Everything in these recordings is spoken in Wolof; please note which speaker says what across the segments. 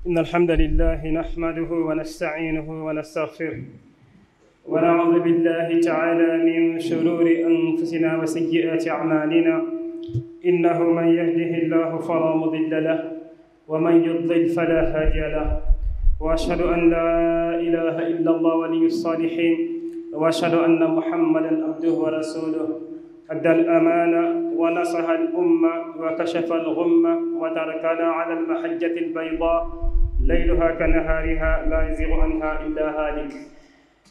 Speaker 1: إن الحمد لله نحمده ونستعينه ونستغفره ونعوذ بالله تعالى من شرور أنفسنا وسيئات أعمالنا إنه من يهده الله فلا مضل له ومن يضلل فلا هادي له وأشهد أن لا إله إلا الله ولي الصالحين وأشهد أن محمدا عبده ورسوله أدى الأمانة ونصح الأمة وكشف الغمة وتركنا على المحجة البيضاء ليلها كنهارها لا يزيغ عنها إلا هالك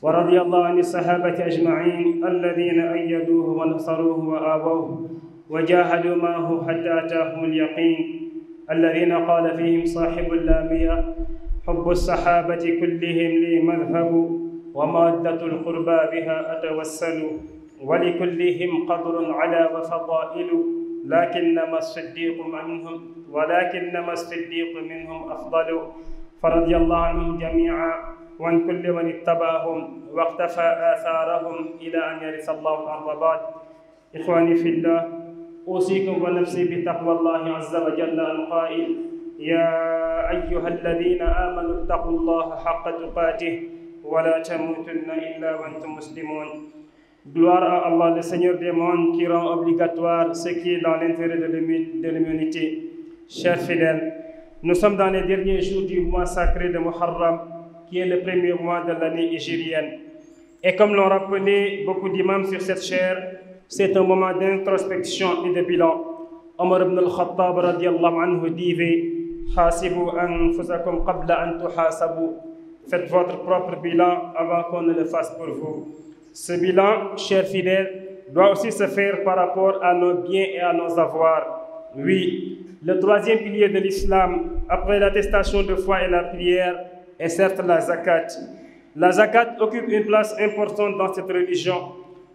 Speaker 1: ورضي الله عن الصحابة أجمعين الذين أيدوه ونصروه وآووه وجاهدوا معه حتى أتاهم اليقين الذين قال فيهم صاحب اللامية حب الصحابة كلهم لي مذهب ومادة القربى بها أتوسل ولكلهم قدر على وفضائل لكنما الصديق منهم أفضل فرضي الله عنهم جميعا وعن كل من اتبعهم واقتفى آثارهم إلى أن يرث الله الأرض بعد. إخواني في الله أوصيكم ونفسي بتقوى الله عز وجل القائل يا أيها الذين آمنوا اتقوا الله حق تقاته ولا تموتن إلا وأنتم مسلمون. Gloire à Allah, le Seigneur des mondes, qui rend obligatoire ce qui est dans l'intérêt de l'humanité. Chers fidèles, nous sommes dans les derniers jours du mois sacré de Muharram, qui est le premier mois de l'année hégirienne. Et comme l'ont rappelé beaucoup d'imams sur cette chaire, c'est un moment d'introspection et de bilan. Omar ibn al-Khattab radiyallahu anhu disait Hasibu anfusakum qabla an tuhasabu. Faites votre propre bilan avant qu'on ne le fasse pour vous. Ce bilan, chers fidèles, doit aussi se faire par rapport à nos biens et à nos avoirs. Oui, le troisième pilier de l'islam, après l'attestation de foi et la prière, est certes la zakat. La zakat occupe une place importante dans cette religion.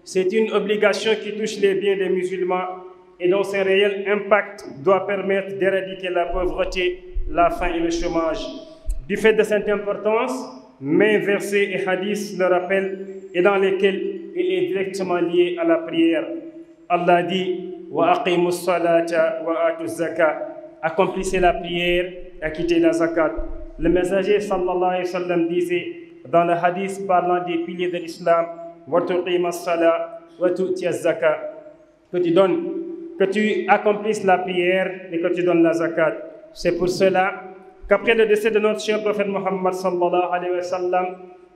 Speaker 1: C'est une obligation qui touche les biens des musulmans et dont son réel impact doit permettre d'éradiquer la pauvreté, la faim et le chômage. Du fait de cette importance, mains versets et hadiths le rappellent et dans lesquels il est directement lié à la prière. Allah dit wa aqimus salata wa atuz zakat. Accomplissez la prière et acquittez la zakat. Le messager sallallahu alayhi wa sallam disait dans le hadith parlant des piliers de l'islam wa tuqimus salat wa tu'tiyaz zakat, que tu accomplisses la prière et que tu donnes la zakat. C'est pour cela qu'après le décès de notre cher prophète Muhammad sallallahu alayhi wa sallam,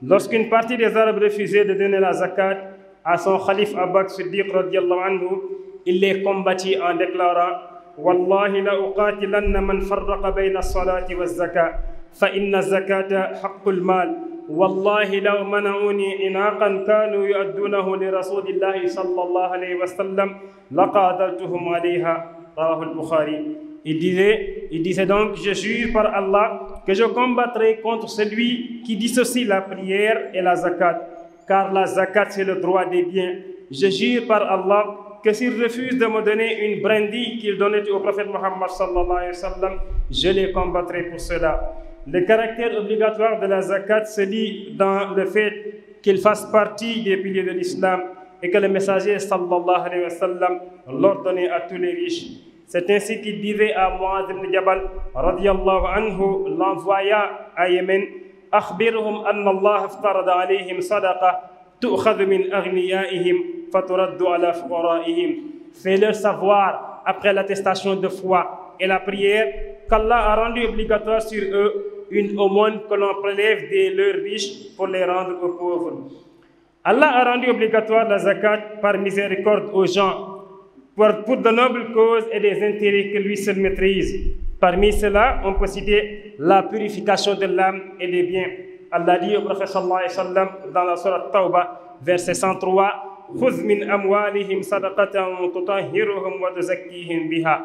Speaker 1: lorsqu'une partie des Arabes refusait de donner la zakat à son khalife Abu Bakr Siddiq radiyallahu anhu, il les combattit en déclarant Wallahi la uqatilanna man farraqa bayna as-salati waz-zakat fa inna az-zakata haqqul mal wallahi law mana'uni inaqan kanu yu'addunahu li rasulillahi sallallahu alayhi wa sallam laqataltuhum alayha. Rawahu al-Bukhari. Il disait donc, je jure par Allah que je combattrai contre celui qui dissocie la prière et la zakat, car la zakat c'est le droit des biens. Je jure par Allah que s'il refuse de me donner une brindille qu'il donnait au prophète Muhammad sallallahu alayhi wa sallam, je les combattrai pour cela. Le caractère obligatoire de la zakat se lit dans le fait qu'il fasse partie des piliers de l'islam et que le messager sallallahu alayhi wa sallam l'ordonnait à tous les riches. C'est ainsi qu'il disait à Mu'adh ibn Jabal radiyallahu anhu, l'envoya à Yémen, akhbirhum anna Allah aftarada alayhim sadaqa tu'khadhu min aghniyaihim faturaddu ala fuqaraihim. Fais-leur savoir après l'attestation de foi et la prière qu'Allah a rendu obligatoire sur eux une aumône que l'on prélève de leurs riches pour les rendre aux pauvres. Allah a rendu obligatoire la zakat par miséricorde aux gens pour de nobles causes et des intérêts que lui seul maîtrise. Parmi cela, on peut citer la purification de l'âme et des biens. Allah dit au prophète sallallahu alayhi wa sallam dans la sourate Tawbah, verset 103, Khudh min amwalihim sadaqatan tutahhiruhum wa tuzakkihim biha.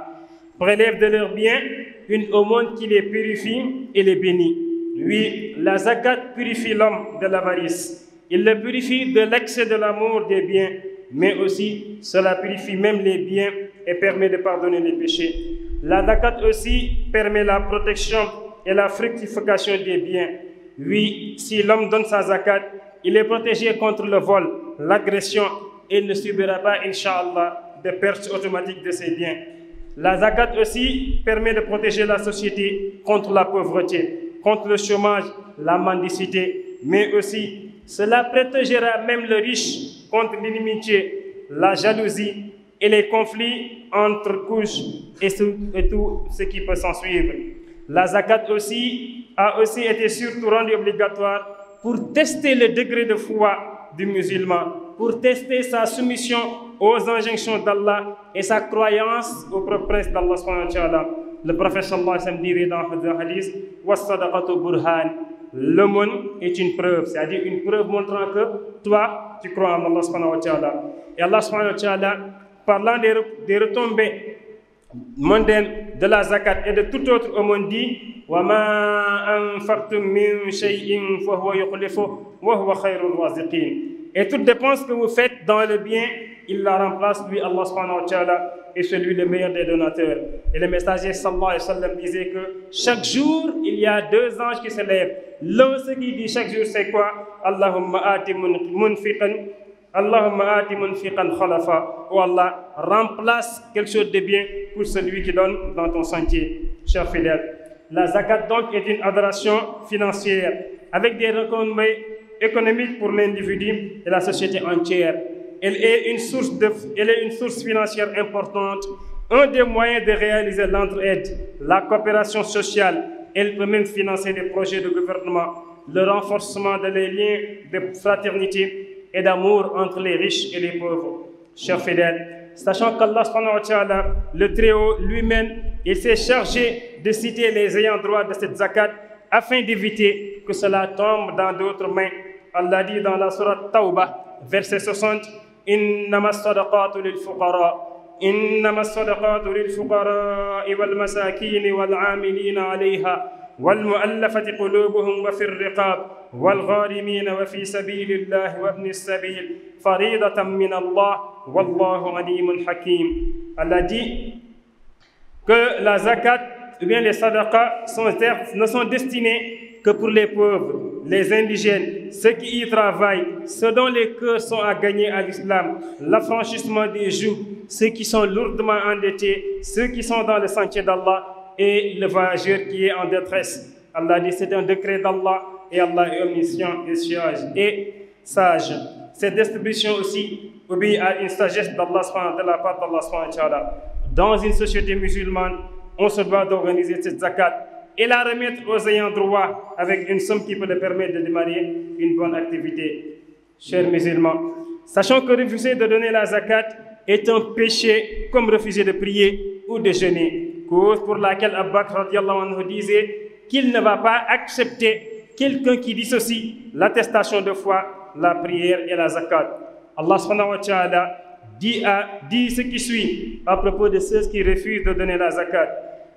Speaker 1: Prélève de leurs biens une aumône qui les purifie et les bénit. Oui, la zakat purifie l'homme de l'avarice. Il le purifie de l'excès de l'amour des biens, mais aussi cela purifie même les biens et permet de pardonner les péchés. La zakat aussi permet la protection et la fructification des biens. Oui, si l'homme donne sa zakat, il est protégé contre le vol, l'agression et il ne subira pas, Inch'Allah, de perte automatique de ses biens. La zakat aussi permet de protéger la société contre la pauvreté. contre le chômage, la mendicité, mais aussi cela protégera même le riche contre l'inimitié, la jalousie et les conflits entre couches et tout ce qui peut s'en suivre. La zakat aussi a aussi été surtout rendue obligatoire pour tester le degré de foi du musulman, pour tester sa soumission aux injonctions d'Allah et sa croyance au prince d'Allah subhanahu wa ta'ala. Le prophète sallallahu alayhi wa sallam dirait dans un hadith was-sadaqatu burhan, l'aumône est une preuve, c'est-à-dire une preuve montrant que toi tu crois en Allah subhanahu wa ta'ala. Et Allah subhanahu wa ta'ala, parlant des retombées mondaines de la zakat et de tout autre aumône, dit wa ma anfaqtum min shay'in fa huwa yukhlifu wa huwa khayrul raziqin. Et toute dépense que vous faites dans le bien, il la remplace, lui, Allah subhanahu wa ta'ala, et celui le meilleur des donateurs. Et le messager sallallahu alayhi wa sallam disait que chaque jour, il y a deux anges qui se lèvent. L'un, ce qui dit chaque jour, c'est quoi? Allahumma ati munfiqan khalafa. Oh Allah, remplace quelque chose de bien pour celui qui donne dans ton sentier. Chers fidèles, la zakat donc est une adoration financière avec des retombées économique pour l'individu et la société entière. Elle est une source financière importante, un des moyens de réaliser l'entraide, la coopération sociale. Elle peut même financer des projets de gouvernement, le renforcement des liens de fraternité et d'amour entre les riches et les pauvres. Chers fidèles, sachant qu'Allah subhanahu wa ta'ala, le Très-Haut lui-même, il s'est chargé de citer les ayants droit de cette zakat afin d'éviter que cela tombe dans d'autres mains. Allah dit dans la sourate Tawbah, verset 60, إنما الصدقات للفقراء والمساكين والعاملين عليها والمؤلفة قلوبهم وفي الرقاب والغارمين وفي سبيل الله وابن السبيل فريضة من الله والله عليم حكيم. Allah dit que la zakat ou bien les sadaqas ne sont destinés que pour les pauvres, les indigènes, ceux qui y travaillent, ceux dont les cœurs sont à gagner à l'islam, l'affranchissement des joues, ceux qui sont lourdement endettés, ceux qui sont dans le sentier d'Allah et le voyageur qui est en détresse. Allah dit c'est un décret d'Allah et Allah est omniscient et sage. Cette distribution aussi obéit à une sagesse d'Allah, de la part d'Allah. Dans une société musulmane, on se doit d'organiser cette zakat et la remettre aux ayants droit avec une somme qui peut leur permettre de démarrer une bonne activité. Chers musulmans, sachant que refuser de donner la zakat est un péché comme refuser de prier ou de jeûner, cause pour laquelle Abu Bakr radiallahu anhu disait qu'il ne va pas accepter quelqu'un qui dissocie l'attestation de foi, la prière et la zakat. Allah subhanahu wa ta'ala dit ce qui suit à propos de ceux qui refusent de donner la zakat.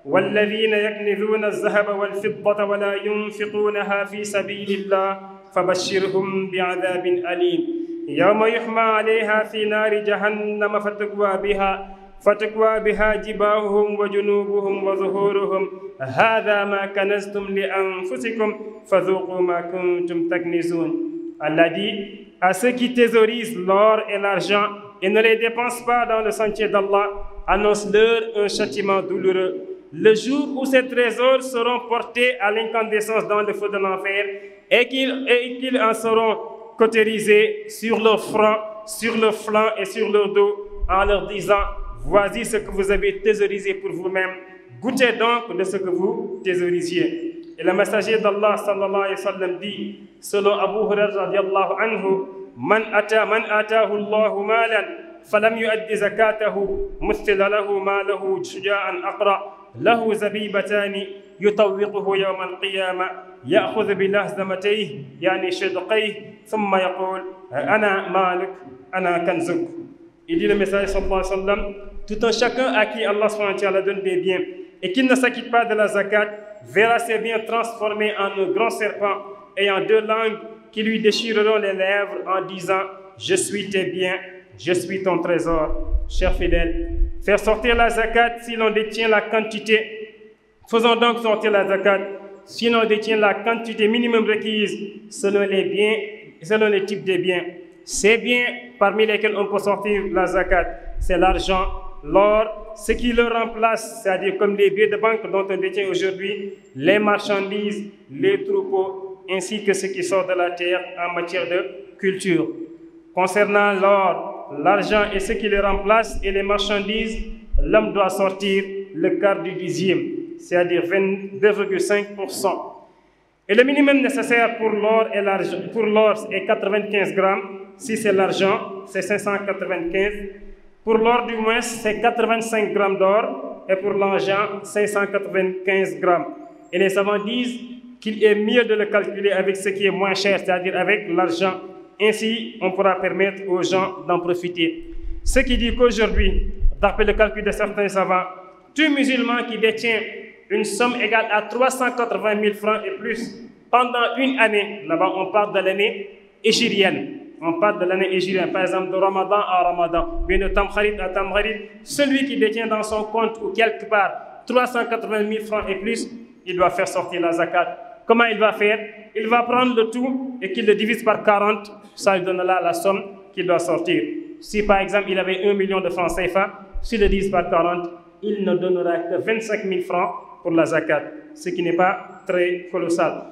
Speaker 1: والذين يكنزون الذهب والفضة ولا ينفقونها في سبيل الله فبشرهم بعذاب أليم يوم يحمى عليها في نار جهنم فتكوى بها جباههم وجنوبهم وظهورهم هذا ما كنزتم لأنفسكم فذوقوا ما كنتم تكنزون. Allah dit à ceux qui thésaurisent l'or et l'argent et ne les dépensent pas dans le sentier d'Allah, annonce-leur un châtiment douloureux. Le jour où ces trésors seront portés à l'incandescence dans le feu de l'enfer et qu'ils en seront cautérisés sur leur front, sur leur flanc et sur leur dos en leur disant « Voici ce que vous avez thésaurisé pour vous-même, goûtez donc de ce que vous thésaurisiez. » Et le messager d'Allah sallallahu alayhi wa sallam dit, selon Abu Hurairah radiallahu anhu, Man atahu Allahu malan falam yuaddi zakatahu mustila lahu malahu shuja'an aqra له زبيبتان يطوقه يوم القيامة يأخذ بلهزمتيه يعني شدقيه ثم يقول أنا مالك أنا كنزك. Il dit le message sallallahu alayhi wa sallam, tout un chacun à qui Allah subhanahu wa ta'ala donne des biens et qui ne s'acquitte pas de la zakat verra ses biens transformés en un grand serpent ayant deux langues qui lui déchireront les lèvres en disant je suis tes biens, je suis ton trésor. Chers fidèles, faire sortir la zakat si l'on détient la quantité. Faisons donc sortir la zakat si l'on détient la quantité minimum requise selon les biens, selon les types de biens. Ces biens parmi lesquels on peut sortir la zakat, c'est l'argent, l'or, ce qui le remplace, c'est-à-dire comme les billets de banque dont on détient aujourd'hui, les marchandises, les troupeaux, ainsi que ce qui sort de la terre en matière de culture. Concernant l'or, l'argent et ce qui le remplace et les marchandises, l'homme doit sortir le quart du dixième, c'est-à-dire 22,5%. Et le minimum nécessaire pour l'or est 95 grammes. Si c'est l'argent, c'est 595. Pour l'or du moins, c'est 85 grammes d'or. Et pour l'argent, 595 grammes. Et les savants disent qu'il est mieux de le calculer avec ce qui est moins cher, c'est-à-dire avec l'argent. Ainsi, on pourra permettre aux gens d'en profiter. Ce qui dit qu'aujourd'hui, d'après le calcul de certains savants, tout musulman qui détient une somme égale à 380 000 francs et plus pendant une année, là-bas on parle de l'année hégirienne. On parle de l'année hégirienne, par exemple de Ramadan à Ramadan, bien de Tamkharit à Tamkharit. Celui qui détient dans son compte ou quelque part 380 000 francs et plus, il doit faire sortir la zakat. Comment il va faire? Il va prendre le tout et qu'il le divise par 40, ça lui donnera la somme qu'il doit sortir. Si par exemple il avait 1 million de francs CFA, s'il le divise par 40, il ne donnera que 25 000 francs pour la zakat, ce qui n'est pas très colossal.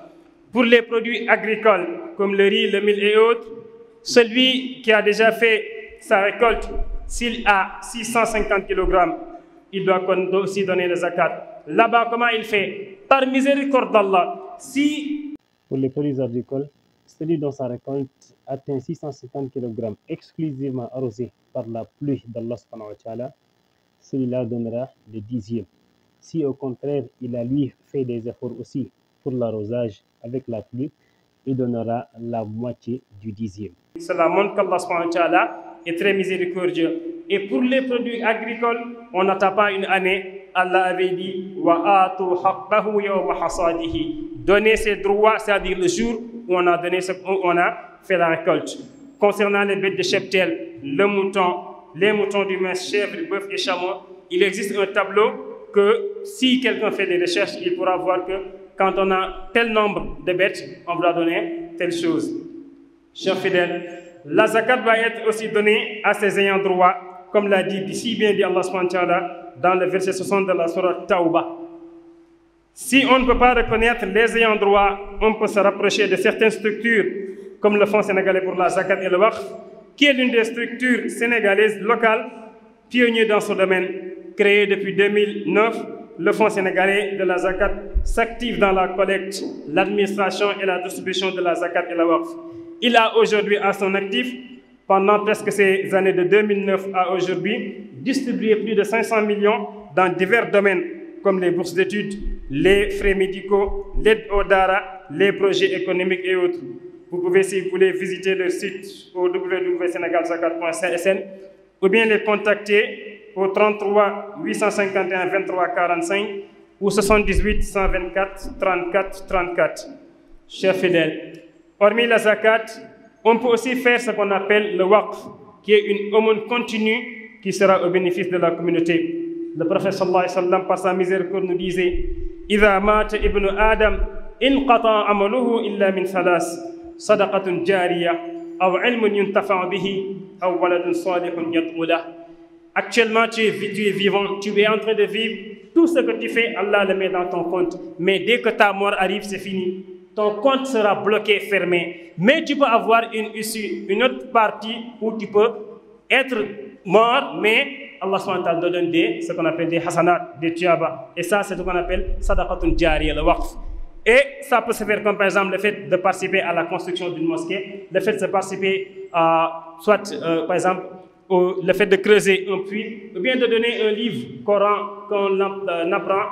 Speaker 1: Pour les produits agricoles, comme le riz, le mil et autres, celui qui a déjà fait sa récolte, s'il a 650 kg, il doit aussi donner le zakat. Là-bas, comment il fait? Par miséricorde d'Allah, si... Pour les produits agricoles, celui dont sa récolte atteint 650 kg exclusivement arrosé par la pluie d'Allah subhanahu wa ta'ala, celui-là donnera le dixième. Si au contraire, il a lui fait des efforts aussi pour l'arrosage avec la pluie, il donnera la moitié du dixième. Cela montre qu'Allah subhanahu wa ta'ala est très miséricordieux. Et pour les produits agricoles, on n'attend pas une année. Allah avait dit wa atu haqqahu yawma hasadihi. Donner ses droits, c'est-à-dire le jour où on a donné on a fait la récolte. Concernant les bêtes de cheptel, le mouton, les moutons du mince, chèvre, bœuf et chameau, il existe un tableau que si quelqu'un fait des recherches, il pourra voir que quand on a tel nombre de bêtes, on va donner telle chose. Chers fidèles, la zakat doit être aussi donnée à ses ayants droit, comme l'a dit si bien dit Allah subhanahu wa ta'ala dans le verset 60 de la sourate Tawbah. Si on ne peut pas reconnaître les ayants droit, on peut se rapprocher de certaines structures, comme le Fonds sénégalais pour la zakat et le waqf, qui est l'une des structures sénégalaises locales, pionnier dans ce domaine. Créé depuis 2009, le Fonds sénégalais de la zakat s'active dans la collecte, l'administration et la distribution de la zakat et la waqf. Il a aujourd'hui à son actif, pendant presque ces années de 2009 à aujourd'hui, distribué plus de 500 millions dans divers domaines, comme les bourses d'études, les frais médicaux, l'aide au Dara, les projets économiques et autres. Vous pouvez, si vous voulez, visiter le site au www.senegalzakat.sn ou bien les contacter au 33 851 23 45 ou 78 124 34 34. Chers fidèles, hormis la zakat, on peut aussi faire ce qu'on appelle le waqf, qui est une aumône continue qui sera au bénéfice de la communauté. Le prophète sallallahu alayhi wa sallam, par sa miséricorde, nous disait « Idha mata ibnu Adam, inqata amaluhu illa min thalas, sadaqatun jariya, aw ilmun yuntafa'u bihi, aw waladun salihun yad'ulah » Actuellement, tu es vivant, tu es en train de vivre. Tout ce que tu fais, Allah le met dans ton compte. Mais dès que ta mort arrive, c'est fini. Ton compte sera bloqué, fermé. Mais tu peux avoir une issue, une autre partie où tu peux être mort, mais Allah subhanahu wa ta'ala te donne ce qu'on appelle des hasanat, des tiaba. Et ça, c'est ce qu'on appelle sadaqatun jariya, le waqf. Et ça peut se faire comme par exemple le fait de participer à la construction d'une mosquée, le fait de participer à, par exemple, le fait de creuser un puits, ou bien de donner un livre Coran qu'on apprend.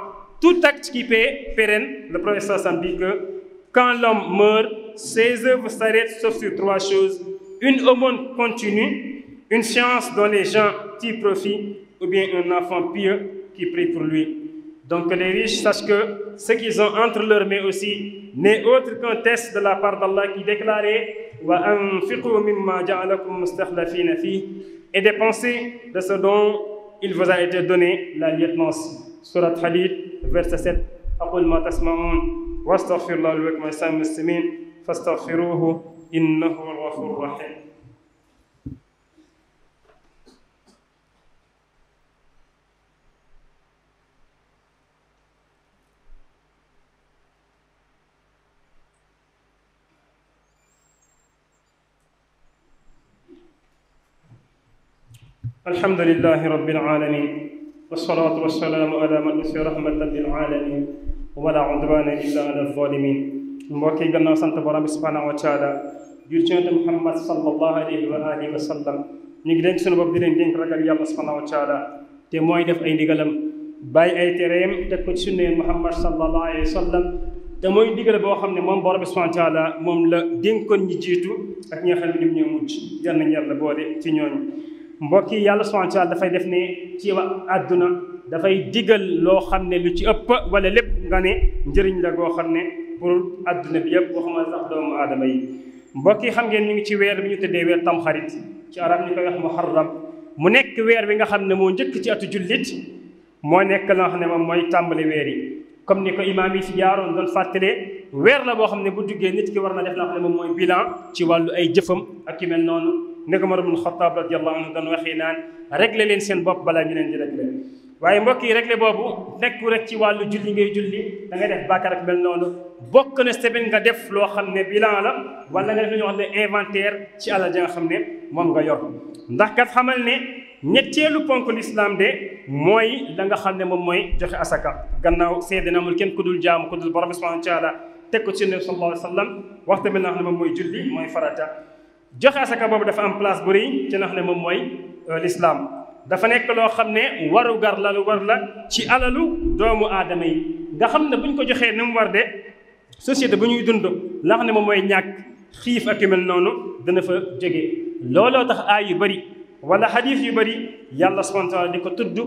Speaker 1: Tout acte qui paie pérenne, le professeur Sam dit que quand l'homme meurt, ses œuvres s'arrêtent sauf sur trois choses. Une aumône continue, une science dont les gens tirent profit, ou bien un enfant pieux qui prie pour lui. Donc les riches sachent que ce qu'ils ont entre leurs mains aussi n'est autre qu'un test de la part d'Allah qui déclarait وَأَنْفِقُوا مِمَّا جَعَلَكُمْ مُسْتَخْلَفِينَ فِيهِ et dépenser de ce dont il vous a été donné la lieutenance. Surat Hadid, verset 7. أقول ما تسمعون واستغفر الله لكم ولسائر المسلمين فاستغفروه إنه هو الغفور الرحيم. alhamdulillahi rabbil alamin wassalatu wassalamu ala man ursilta rahmatan lil alamin wala udwana illa ala zalimin. mbokk yi gannaaw sant borom bi subhanahu wa taala jur ci yonent Muhammad sallallahu alayhi wa alihi wa sallam ñu ngi dénk suñu bopp di leen dénk ragal yàlla subhanahu wa taala te mooy def ay ndigalam bàyyi ay tereem teg ko ci sunne Muhammad sallallahu alayhi wa sallam te mooy digal boo xam ne moom borom bi subhanahu wa taala moom la dénkoon ñi jiitu ak ñi nga xam ne ñoom ñoo mujj yal nañu yàlla boole ci ñooñu. mbokk yi yàlla subhanahu wa taala dafay def ne ci àdduna dafay digal loo xam ne lu ci ëpp wala lépp nga ne njëriñ la goo xam ne pour àdduna bi yëpp waxuma sax doomu aadama yi. mbokk yi xam ngeen ñu ngi ci weer bi ñu tëddee weer tamxarit ci arab ñu koy wax muharram mu nekk weer bi nga xam ne moo njëkk ci atu jullit moo nekk loo xam ne moom mooy tàmbali weer yi. comme ni ko imaam yi fi jaaroon doon fàttalee weer la boo xam ne bu duggee nit ki war na def loo xam ne moom mooy bilan ci wàllu ay jëfam ak yu mel noonu ne ko Umar ibn Xattaab radiyallahu anhu doon waxee naan réglé leen seen bopp balaa ñu leen di réglé. waaye mbokk yi réglé boobu nekku rek ci wàllu julli ngay julli da ngay def bàkkaar ak mel noonu bokk na tamit nga def loo xam ne bilan la wala nga def lu ñuy wax ne inventaire ci alal ja nga xam ne moom nga yor. ndax kat xamal ne ñetteelu ponk l'islam de mooy la nga xam ne moom mooy joxe asaka gannaaw seede na amul kenn ku dul jaamu ku dul borom subhanahu wa taala teg ko ci Nabi sallallahu alayhi wa sallam waxtu bi nga xam ne moom mooy julli mooy farata. joxe asaka boobu dafa am place bu rëy ci nga xam ne moom mooy l'islam dafa nekk loo xam ne warugar la lu war la ci alalu doomu aadama yi nga xam ne buñ ko joxee ni mu war de société bu ñuy dund la xam ne moom mooy ñàkk xiif ak yu mel noonu dana fa jóge. looloo tax aay yu bëri wala xadiis yu bëri yàlla subhaanahu wa taala di ko tudd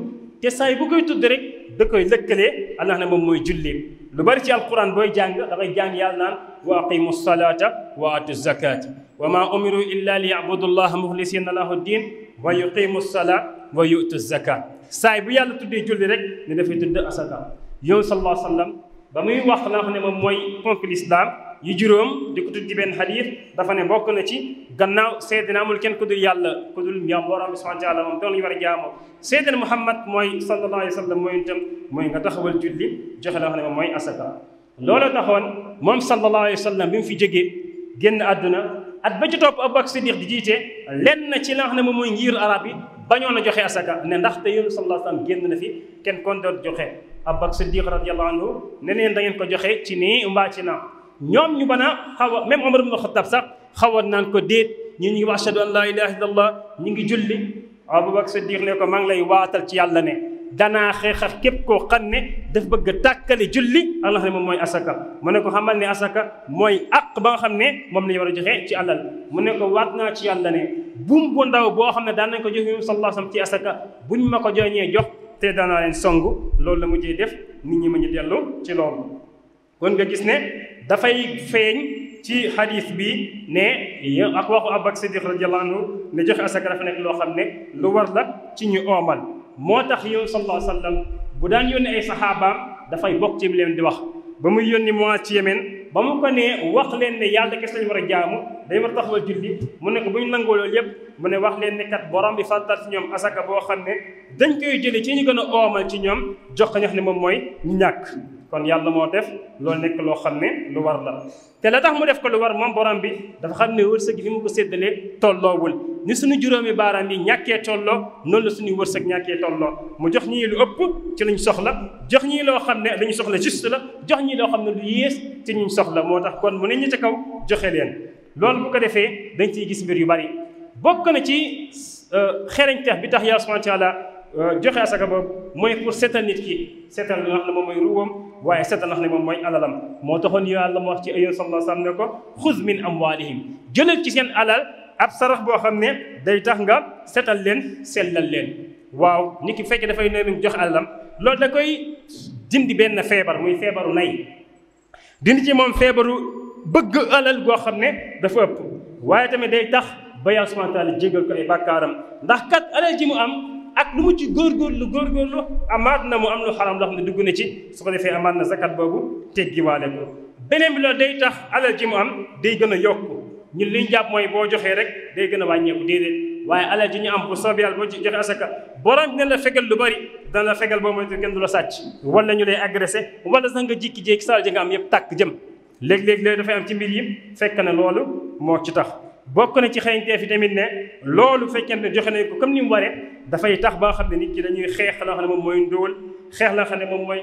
Speaker 1: te saay bu koy tudd rek da koy lëkkalee allah ne moom mooy julli. lu bëri ci alquran booy jàng dafay jàng yàlla naan wa aqimu salata wa atu zakata wa ma umiru illa li yabudu llaha muxlisina lahu ddin wa yuqimu salata wa yutu zakat. saay bu yàlla tuddee julli rek ne dafay tudd asaka. yow sallallahu alayhi wa sallam ba muy wax la xam ne moom mooy ponk l'islam yu juróom di ko tudd ci benn xadiis dafa ne bokk na ci gannaaw seedina amul kenn ku dul yàlla ku dul yàlla borom bi subhanahu wa taala moom doon ñu war a jaamoo seedina Muhammad mooy sallallahu alayhi wa sallam mooy itam mooy nga taxawal julli joxe la xam ne moom mooy asaka. loolu taxoon moom sallallahu alayhi wa sallam bi mu fi jógee génn àdduna at ba ci topp Abubakar Siddiq di jiite lenn ci la xam ne moom mooy ngir arab yi bañoon a joxe asaka ne ndaxte yéen sallallahu alayhi wa sallam génn na fi kenn kon doon joxe. Abubakar Siddiq radiyallahu anhu ne neen da ngeen ko joxe ci nii mbaa ci naa ñoom ñu mën a xaw a même Umar ibn Xattaab sax xawoon naan ko déet ñu ngi wax ashhadu an laa ilaaha illallah ñu ngi julli. Abubakar Siddiq ne ko maa ngi lay waatal ci yàlla ne danaa xeex ak képp koo xam ne daf bëgg a tàkkale julli Allah ne moom mooy asaka. mu ne ko xamal ne asaka mooy àq ba nga xam ne moom la ñu war a joxe ci alal. mu ne ko waat naa ci yàlla ne buum bu ndaw boo xam ne daan nañ ko jox sallallahu alayhi wa sallam ci asaka buñ ma ko joñee jox te daanaa leen songu. loolu la mujjee def nit ñi ma ñu dellu ci loolu. kon nga gis ne dafay feeñ ci xadiis bi ne ak waxu Abubakar Siddiq radiyallahu anhu ne joxe asaka dafa nekk loo xam ne lu war la ci ñu oomal. moo tax yow sallallahu alayhi wa sallam bu daan yónni ay saxaabaam dafay bokk ci leen di wax ba muy yónni Muaaz ci Yemen ba mu ko nee wax leen ne yàlla kese lañu war a jaamu day war a taxawal julli mu ne ko bu ñu nangoo loolu yëpp mu ne wax leen ne kat borom bi fàttal ci ñoom asaka boo xam ne dañ koy jëlee ci ñu gën a oomal ci ñoom jox ko ñoo xam ne moom mooy ñu ñàkk. kon yàlla moo def loolu nekk loo xam ne lu war la te la tax mu def ko lu war moom borom bi dafa xam ne wërsëg fi mu ko séddalee tolloowul ni suñu juróomi baaraam yi ñàkkee tolloo noonu la suñuy wërsëg ñàkkee tolloo mu jox ñii lu ëpp ci luñ soxla jox ñii loo xam ne lañu soxla juste la jox ñii loo xam ne lu yées ci ñuñ soxla moo tax kon mu ne ñi ca kaw joxe leen. loolu bu ko defee dañ ciy gis mbir yu bari bokk na ci xereñteef bi tax yàlla subhanahu wa taala joxe asaka boobu mooy pour seetal nit ki seetal li nga xam ne moom mooy ruwam waaye seetal nga xam ne moom mooy alalam. moo taxoon yàlla mu wax ci ayoon sallallahu alayhi wa sallam ne ko xuz min amwalihim jëlal ci seen alal ab sarax boo xam ne day tax nga seetal leen sellal leen. waaw nit ki fekkee dafay ne joxe alalam loolu da koy dindi benn feebar muy feebaru nay dindi ci moom feebaru bëgg alal goo xam ne dafa ëpp waaye tamit day tax ba yàlla subhanahu wa taala jégal ko ay bàkkaaram ndax kat alal ji mu am ak lu mu ci góorgóorlu amaat na mu am lu xaram loo xam ne dugg na ci su ko defee amaat na zakat boobu teggiwaale ko. beneen bi loolu day tax alal ji mu am day gën a yokku ñun liñ jàpp mooy boo joxee rek day gën a wàññeeku déedéet waaye alal ji ñu am bu soobee yàlla boo ci joxe asaka borom dina la fegal lu bari dana la fegal boo moytu kenn du la sàcc wala ñu lay agressé wala sax nga jékki-jékki sal ji nga am yëpp tàkk jëm léeg-léeg dafay am ci mbir yi fekk na loolu moo ci tax. bokk na ci xeeñtee fi tamit ne loolu fekkente ne joxe nañ ko comme ni mu waree dafay tax ba nga xam ne nit ki dañuy xeex la nga xam ne moom mooy ndóol xeex la nga xam ne moom mooy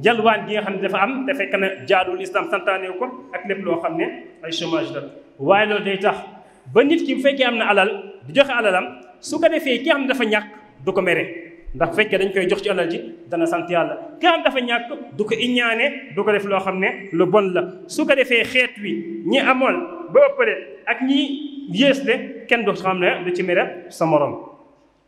Speaker 1: jalwaan gi nga xam ne dafa am te fekk na jaadul islam santaane ko ak lépp loo xam ne ay chômage la waaye loolu day tax ba nit ki bu fekkee am na alal di joxe alalam su ko defee ki nga xam ne dafa ñàkk du ko mere ndax bu fekkee dañ koy jox ci alal ji dana sant yàlla ki nga xam dafa ñàkk du ko iñaane du ko def loo xam ne lu bon la su ko defee xeet wi ñi amoon ba ëppale ak ñi yées de kenn du xam ne du ci mere sa morom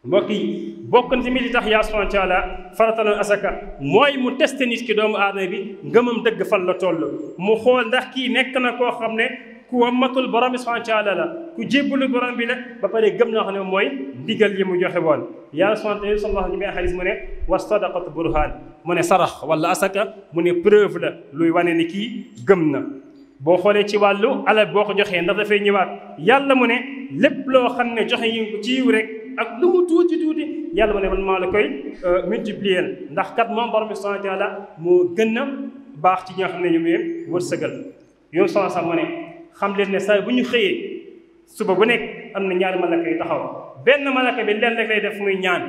Speaker 1: mbokk yi bokk na tamit li tax yaa subhanahu wa taala farataloon asaka mooy mu testé nit ki doomu aadama bi ngëmam dëgg fan la toll mu xool ndax kii nekk na koo xam ne ku wammatul borom bi subhanahu wa taala la ku jébbalu borom bi la ba pare gëm na xam ne mooy ndigal yi mu joxe woon yàlla subhanahu wa taala ñu may xadis mu ne wa sadaqatu burhan mu ne sarax wala asaka mu ne preuve la luy wane ni kii gëm na boo xoolee ci wàllu alal boo ko joxee ndax dafay ñëwaat yàlla mu ne lépp loo xam ne joxe yi ko ci yiw rek ak lu mu tuuti tuuti yàlla mu ne man maa la koy multiplier ndax kat moom borom bi subhanahu wa taala moo gën a baax ci ñi nga xam ne ñu ngi wërsëgal yow sama sax mu ne xam leen ne saa bu ñu xëyee suba bu nekk am na ñaari malaka yu taxaw benn malaka bi leen rek lay def muy ñaan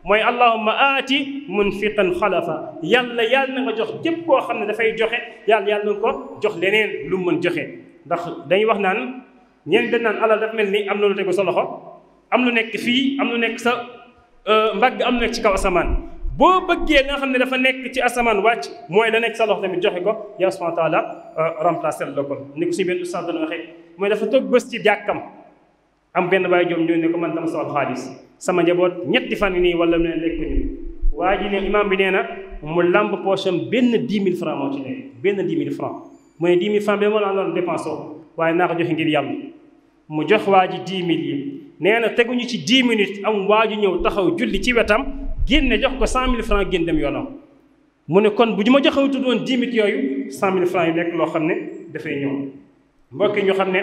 Speaker 1: mooy allahumma aati munfiqan xalafa yàlla na nga jox képp koo xam ne dafay joxe yàlla na ko jox leneen lu mu mën joxe ndax dañuy wax naan ñeen dañ naan alal dafa mel ni am na lu tegu sa loxo am lu nekk fii am lu nekk sa mbagg am lu nekk ci kaw asamaan boo bëggee nga xam ne dafa nekk ci asamaan wàcc mooy la nekk sa loxo tamit joxe ko yàlla subhanahu wa taala remplacé la ko ni ko suñu benn ustaas doon waxee mooy dafa toog bés ci jàkkam am benn baay joom ñëw ne ko man dama soxla xaalis sama njaboot ñetti fan nii wala mu ne lekk ñu waa ji ne imaam bi nee na mu lamb poche am benn 10 000 francs moo ci nekk benn 10 000 francs mu ne 10 000 francs bi moo la doon dépensé waaye naa ko joxe ngir yàlla mu jox waa ji 10 000 yi nee na teguñu ci 10 minutes am waa ji ñëw taxaw julli ci wetam génne jox ko 100 000 francs génn dem yoonam mu ne kon bu ñu ma joxewutu doon 10 minutes yooyu 100 000 francs yu nekk loo xam ne dafay ñëw mbokk yi ñu xam ne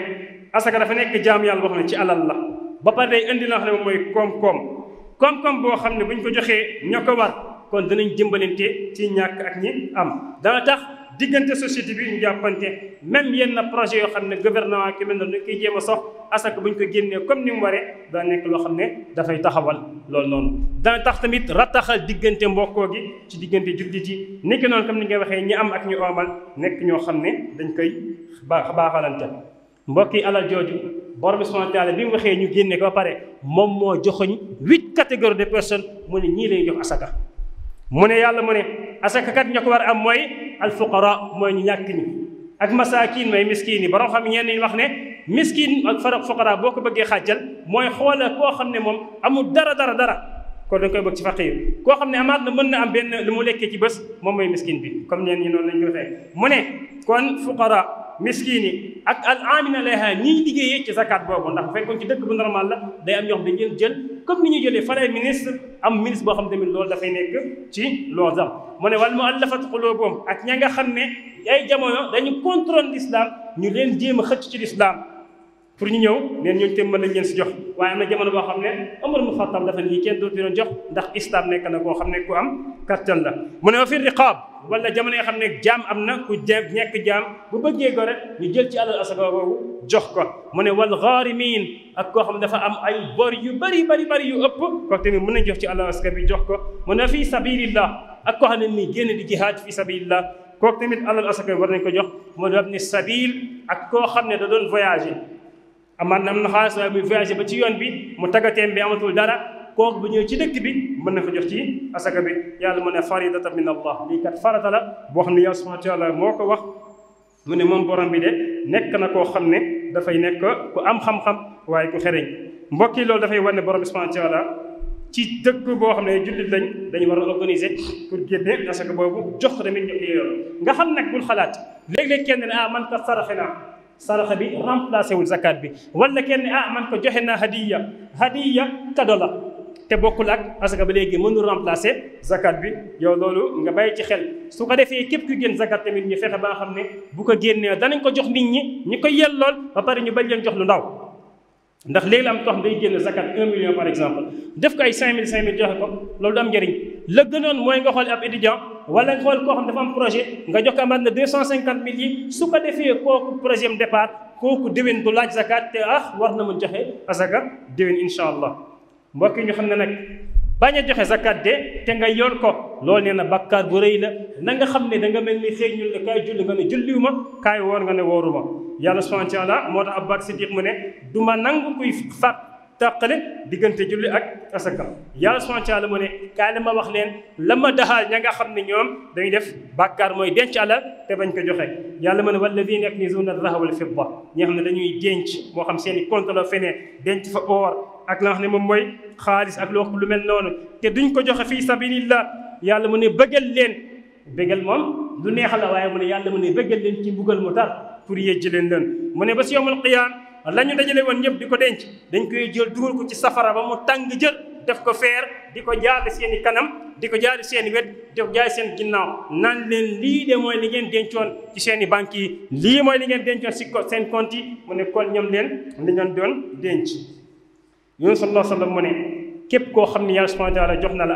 Speaker 1: asaka dafa nekk jaam yàlla boo xam ne ci alal la ba pare day indi loo xam ne moom mooy koom-koom boo xam ne bu ñu ko joxee ña ko war kon danañ jëmbalante ci ñàkk ak ñi am dana tax diggante société bi ñu jàppante même yenn projet yoo xam ne gouvernement ki mel noonu koy jéem a sox asaka bu ñu ko génnee comme ni mu waree daa nekk loo xam ne dafay taxawal loolu noonu dana tax tamit rattaxal diggante mbokkoo gi ci diggante jullit yi nekk noonu comme ni nga waxee ñi am ak ñu oomal nekk ñoo xam ne dañ koy baaxalante mbokk yi alal jooju borom bi subhanahu wa taala bi mu waxee ñu génne ko ba pare moom moo joxoñ 8 catégories de personnes mu ne ñii lay jox asaka mu ne yàlla mu ne asaka kat ña ko war am mooy alfuqara mooy ñu ñàkk ñi ak masakin mooy miskin yi borom xam ñenn ñi wax ne miskin ak fuqara boo ko bëggee xàjjal mooy xoola koo xam ne moom amul dara kon dañ koy bëgg ci faqir koo xam ne amaat na mën na am benn lu mu lekkee ci bés moom mooy miskin bi comme ñenn ñi noonu lañ ko waxee mu ne kon fuqara miskin yi ak al amina alayha ñi liggéeyee ci zakat boobu ndax bu fekkoon ci dëkk bu normal la day am ñoo xam dañu jël comme ni ñu jëlee fare ministre am ministre boo xam tamit loolu dafay nekk ci loolu sax mu ne wal muallafat qulubuhum ak ña nga xam ne ay jamono dañu contrôle l'islam ñu leen jéem a xëcc ci l'islam pour ñu ñëw neen ñooñu tam mën nañ leen si jox waaye am na jamono boo xam ne Umar ibn Xattaab dafa nii kenn dootu leen jox ndax islam nekk na koo xam ne ku am kattan la mu ne wa fi riqaab wala jamono yoo xam ne jaam am na ku nekk jaam bu bëggee gore ñu jël ci alal asaka boobu jox ko mu ne wal ghaarimin ak koo xam ne dafa am ay bor yu bari yu ëpp kooku tamit mën nañ jox ci alal asaka bi jox ko mu ne fi sabilillah ak koo xam ne nii génn di jihaad fi sabilillah kooku tamit alal asaka bi war nañ ko jox mu ne ibni sabil ak koo xam ne da doon voyager amaan na am na xaalis waaye muy voyagé ba ci yoon bi mu tagateem bi amatul dara kooku bu ñëw ci dëkk bi mën na ko jox ci asaka bi yàlla mu ne faridata min allah lii kat farata la boo xam ne yàlla subhanahu wa taala moo ko wax mu ne moom borom bi de nekk na koo xam ne dafay nekk ku am xam-xam waaye ku xereñ mbokk yi loolu dafay wane borom bi subhanahu wa taala ci dëkk boo xam ne jullit lañ dañu war a organiser pour génne asaka boobu jox ko tamit ñu ko yeyoo nga xam nag bul xalaat léeg-léeg kenn ne man kat saraxe naa saraxa bi remplacé wul zakat bi wala kenn man ko joxe naa hadiya kado la te bokkul ak asaka ba léegi mënul remplacé zakat bi yow loolu nga bàyyi ci xel su ko defee képp ku génn zakat tamit ñu fexe ba nga xam ne bu ko génnee danañ ko jox nit ñi ko yellool ba pare ñu bañ leen jox lu ndaw ndax léegi la am koo xam day génn zakat 1 million par exemple def ko ay 5000 joxe ko loolu du am njëriñ la gënoon mooy nga xool ab étudiant wala nga xool koo xam dafa am projet nga jox ko amaat na 250 000 yi su ko defee kooku projet am départ kooku déwén du laaj zakat te war na mën joxe asaka déwén incha allah. mbokk yi ñu xam ne nag bañ a joxe zakat de te nga yor ko loolu nee na bakkaar bu rëy la. na nga xam ne da nga mel ni xëy ñun la kaay julli nga ne julliwuma kaay woor nga ne wooruma. yàlla subhanahu wa taala moo tax Abubakar Siddiq mu ne du ma nangu kuy tàqale diggante julli ak asaka. yàlla subhanahu wa taala mu ne kaay la ma wax leen la ma daxaal ña nga xam ne ñoom dañuy def bàkkaar mooy denc alal te bañ ko joxe. yàlla mu ne walladina yaknizuna ad-dahaba wal fidda ñi nga xam ne dañuy denc moo xam seen i compte la feneen denc fa or ak la nga xam ne moom mooy xaalis ak lu mel noonu te duñ ko joxe fii sabilillah. yàlla mu ne bëggal leen bëggal moom lu neex la waaye mu ne yàlla mu ne bëggal leen ci mbugal mu tar pour yejji leen mu ne ba si yawmal qiyaam la ñu dajale woon ñëpp di ko denc dañ koy jël dugal ko ci safara ba mu tàng jër def ko feer di ko jaarale seen i kanam di ko jaarale seen i wet di ko jaarale seen ginnaaw naan leen lii de mooy li ngeen dencoon ci seen i banques yi lii mooy li ngeen dencoon si seen compte yi mu ne kon ñoom leen li ngeen doon denc. Yonent sallallahu alayhi wa sallam mu ne képp koo xam ne yàlla subhanahu wa taala jox na la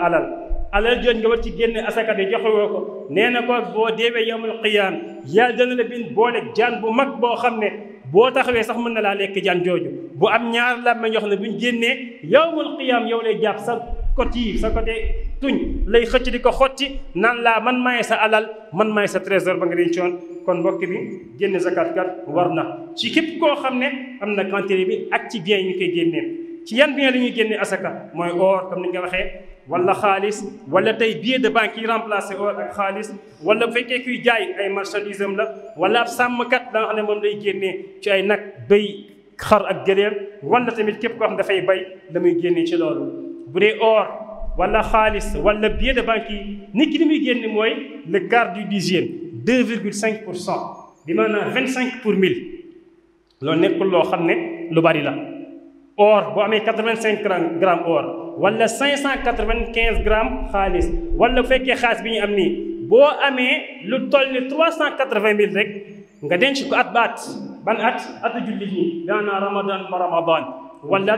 Speaker 1: alal jooju nga war ci génne asaka de joxe woo ko nee na ko boo deewee yawmal qiyaam yàlla dana la bind boole jaan bu mag boo xam ne boo taxawee sax mën na laa lekk jaan jooju bu am ñaar làmmiñ yoo xam ne bu ñu génnee yawmal qiyaam yow lay jàpp sa côté sa côté tuñ lay xëcc di ko xotti naan laa man maay sa alal man maay sa trésor ba nga dencoon. kon mbokk bi génne zakat kat war na ci képp koo xam ne am na quantité bi ak ci bien yi ñu koy génnee. ci yan bien la ñuy génne asaka mooy or comme ni nga waxee wala xaalis wala tey billet de banque yi remplacé or ak xaalis wala bu fekkee kuy jaay ay marchandise am la wala ab sàmmkat da nga xam ne moom lay génnee ci ay nag béy xar ak gëléem wala tamit képp koo xam dafay bay la muy génnee ci loolu. bu dee or wala xaalis wala billet de banque yi nit ki li muy génne mooy le quart du dixième 2,5% bi maanaam 25 pour 1000 loolu nekkul loo xam ne lu bari la. or boo amee 85 grammes or wala 595 grammes xaalis wala bu fekkee xaalis bi ñu am nii boo amee lu toll ni 380 000 rek nga denc ko at ba at ban at atu jullit ñi daanaa ramadan ba ramadan wala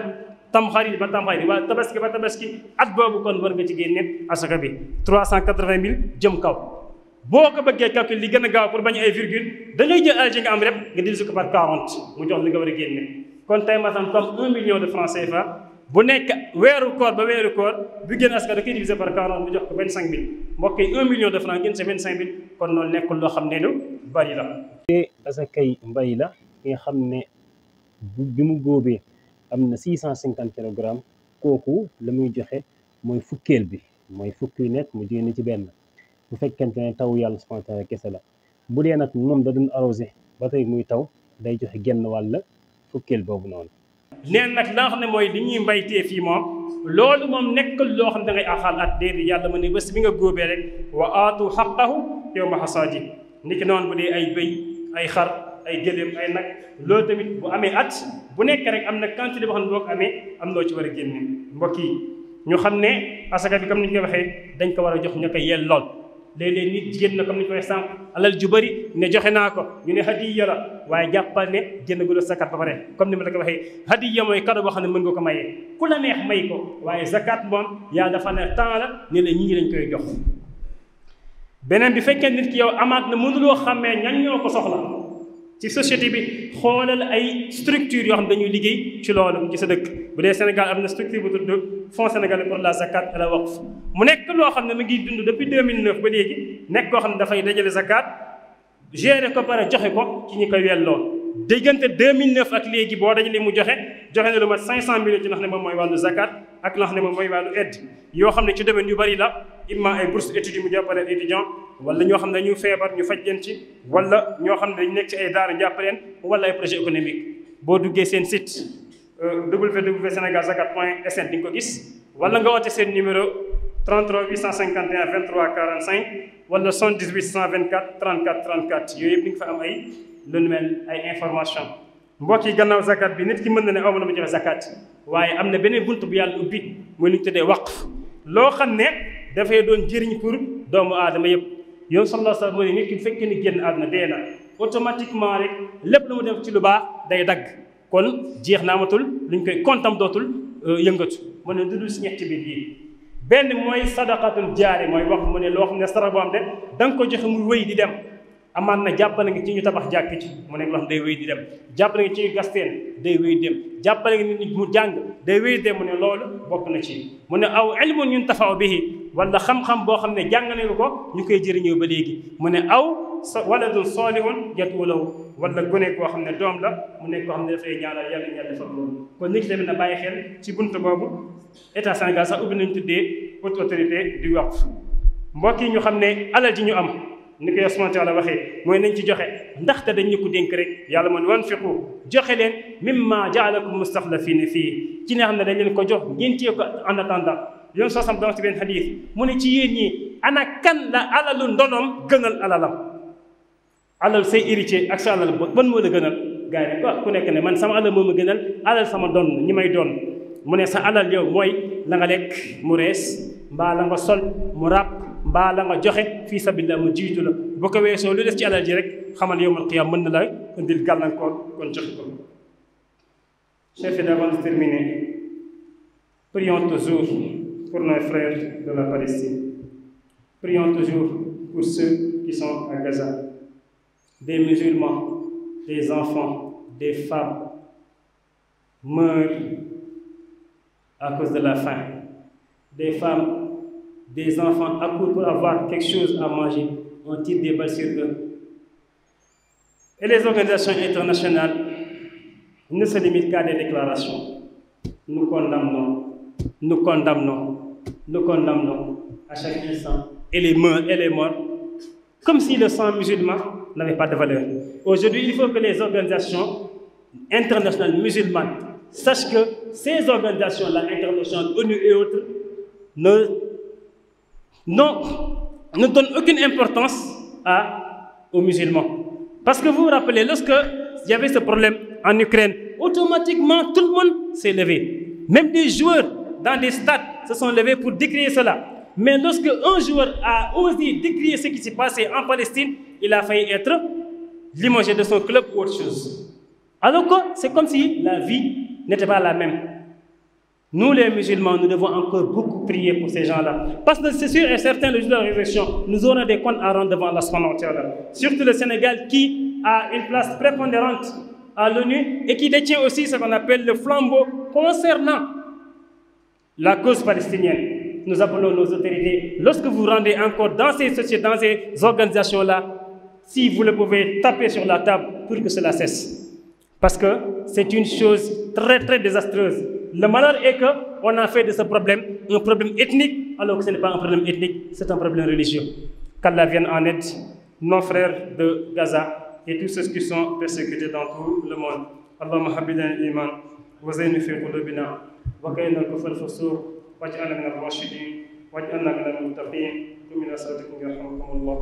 Speaker 1: tamxarit ba tamxarit wala tabaski ba tabaski at boobu kon war nga ci génne asaka bi 380 000 jëm kaw. boo ko bëggee calcul li gën a gaaw pour bañ ay virgule da ngay jël alal ji nga am rek nga diviser ko par 40 mu jox li nga war a génne. kon tey maanaam comme 1 million de francs CFA bu nekk weeru koor ba weeru koor bu génn asaka da koy diviser par 40 mu jox ko 25 000 mbokk yi 1 million de francs génn sa 25 000 kon loolu nekkul loo xam ne lu bari la. te asakay mbay la ki nga xam ne bi mu góobee am na 650 kilogrammes kooku la muy joxe mooy fukkeel bi mooy fukk yu nekk mu génn ci benn bu fekkente ne taw yàlla subhanahu wa taala kese la. bu dee nag moom da doon arrosé ba tey muy taw day joxe genn wàll fukkeel boobu noonu. neen nag la nga xam ne mooy li ñuy mbaytee fii moom loolu moom nekkul loo xam ne da ngay axal at déedéet yàlla ma ne bés bi nga góobee rek wa aatu xaqahu yawma hasaadi niki noonu bu dee ay bëy ay xar ay gëléem ay nag loolu tamit bu amee at bu nekk rek am na quantité boo xam ne boo ko amee am loo ci war a génne. mbokk yi ñu xam ne asaka bi comme ni ñu ko waxee dañ ko war a jox ñu ko yellool. léeg-léeg nit jigéen na comme ni ñu ko waxee sànq alal ju bëri ne joxe naa ko ñu ne hadiya la waaye jàppal ne génn gu la zakat ba pare comme ni ma la ko waxee hadiya mooy cadeau boo xam ne mën nga ko mayee ku la neex may ko waaye zakat moom yaa dafa ne temps la ne la ñii lañ koy jox. beneen bi fekkee nit ki yow amaat na mënuloo xàmmee ñan ñoo ko soxla ci société bi xoolal ay structure yoo xam ne dañuy liggéey ci loolu ci sa dëkk. bu dee Sénégal am na structure bu tudd Fonds sénégalais pour la zakat et la waqf mu nekk loo xam ne mu ngi dund depuis 2009 ba léegi nekk koo xam ne dafay dajale zakat gérer ko pare joxe ko ci ñi koy yelloo. diggante 2009 ak léegi boo dajalee mu joxe na lu mat 500 millions ci nga xam ne moom mooy wàllu zakat ak la nga xam ne moom mooy wàllu aide yoo xam ne ci domaine yu bari la imma ay bourse études yu mu jàppaleen étudiant wala ñoo xam ne ñu feebar ñu faj leen ci wala ñoo xam ne dañu nekk ci ay daara jàppaleen wala ay projet économique. boo duggee seen site www.senegalzakat.sn di nga ko gis wala nga woote seen numéro 33 851 23 45 wala 78 124 34 34 yooyu yëpp di nga fa am ay lu mel ay information. mbokk yi gannaaw zakat bi nit ki mën na ne aw ma na ma joxe zakat waaye am na beneen bunt bu yàlla ubbi mooy lu ñu tuddee waqf loo xam ne dafay doon jëriñ pour doomu aadama yëpp. yow sallallahu alayhi wa sallam mooy nit ki bu fekkee ni génn àdduna dee na automatiquement rek lépp lu mu def ci lu baax day dagg kon jeex na amatul luñ koy kontam dootul yëngatu mu ne dudul si ñetti biir yi. benn mooy sadaqatul jaari mooy wax mu ne loo xam ne sara boo xam ne da nga ko joxe muy wéy di dem amaan na jàppale nga ci ñu tabax jàkk ci mu nekk loo xam day wéy di dem jàppale nga ci ñu gasteen day wéy dem jàppale nga nit mu jàng day wéy dem mu ne loolu bokk na ci mu ne aw ilmun yuntafa'u bihi wala xam-xam boo xam ne jàng nañu ko ñu koy jëriñoo ba léegi mu ne aw waladun salihun yad'u lahu wala gone koo xam ne doom la mu nekk koo xam ne dafay ñaanal yàlla ñàlla defal loolu kon nit ki tamit na bàyyi xel ci buntu boobu état Sénégal sax ubbi nañu tuddee haute autorité du waqf mbokk yi ñu xam ne alal ji ñu am ni ko Yàlla subhaanahu wa taala waxee mooy nañ ci joxe ndaxte dañ ñu ko dénk rek yàlla moo ne wanfiqu joxe leen mimma jaalakum mustaxlafiina fii ci nga xam ne dañ leen ko jox ngeen téye ko en attendant yoon soo sam dama ci benn xadiis mu ne ci yéen ñi ana kan la alalu ndonoom gënal alalam alal say héritier ak sa alal ban moo la gënal gars yi ne ku nekk ne man sama alal moo ma gënal alal sama doon ñi may doon mu ne sa alal yow mooy la nga lekk mu rees mbaa la nga sol mu ràpp mbaa la nga joxe fii sabilillah mu jiitu la bu ko weesoo lu des ci alal ji rek xamal yawmal qiyaama mën na la indil gàllankoor kon joxe ko. Chers, avant de terminer, prions toujours pour nos frères de la Palestine. Prions toujours pour ceux qui sont à Gaza, des musulmans, des enfants, des femmes meurent à cause de la faim. Des femmes, des enfants accourent pour avoir quelque chose à manger. On tire des balles sur eux. Et les organisations internationales ne se limitent qu'à des déclarations. Nous condamnons, nous condamnons, nous condamnons à chaque instant. Et les morts, comme si le sang musulman n'avait pas de valeur. Aujourd'hui, il faut que les organisations internationales musulmanes sachent que ces organisations-là, internationales, ONU et autres, ne donnent aucune importance aux musulmans. Parce que vous vous rappelez, lorsque il y avait ce problème en Ukraine, automatiquement tout le monde s'est levé. Même des joueurs dans des stades se sont levés pour décrier cela. Mais lorsque un joueur a osé décrire ce qui s'est passé en Palestine, il a failli être limogé de son club ou autre chose. Alors que c'est comme si la vie n'était pas la même. Nous les musulmans, nous devons encore beaucoup prier pour ces gens-là. Parce que c'est sûr et certain, le jour de la résurrection, nous aurons des comptes à rendre devant Allah subhanahu wa ta'ala. Surtout le Sénégal qui a une place prépondérante à l'ONU et qui détient aussi ce qu'on appelle le flambeau concernant la cause palestinienne. Nous appelons nos autorités, lorsque vous rendez encore dans ces sociétés, dans ces organisations-là, si vous le pouvez, taper sur la table pour que cela cesse. Parce que c'est une chose très très désastreuse. Le malheur est qu'on a fait de ce problème un problème ethnique, alors que ce n'est pas un problème ethnique, c'est un problème religieux. Qu'Allah vienne en aide, nos frères de Gaza et tous ceux qui sont persécutés dans tout le monde. Allahumma habibna al-iman, wa zayyinhu fi qulubina, wa kayyina al-kufra al-fusuq, waj'alna min ar-rashidin, waj'alna min al-muttaqin, wa min as-sadiqin yarhamukumullah.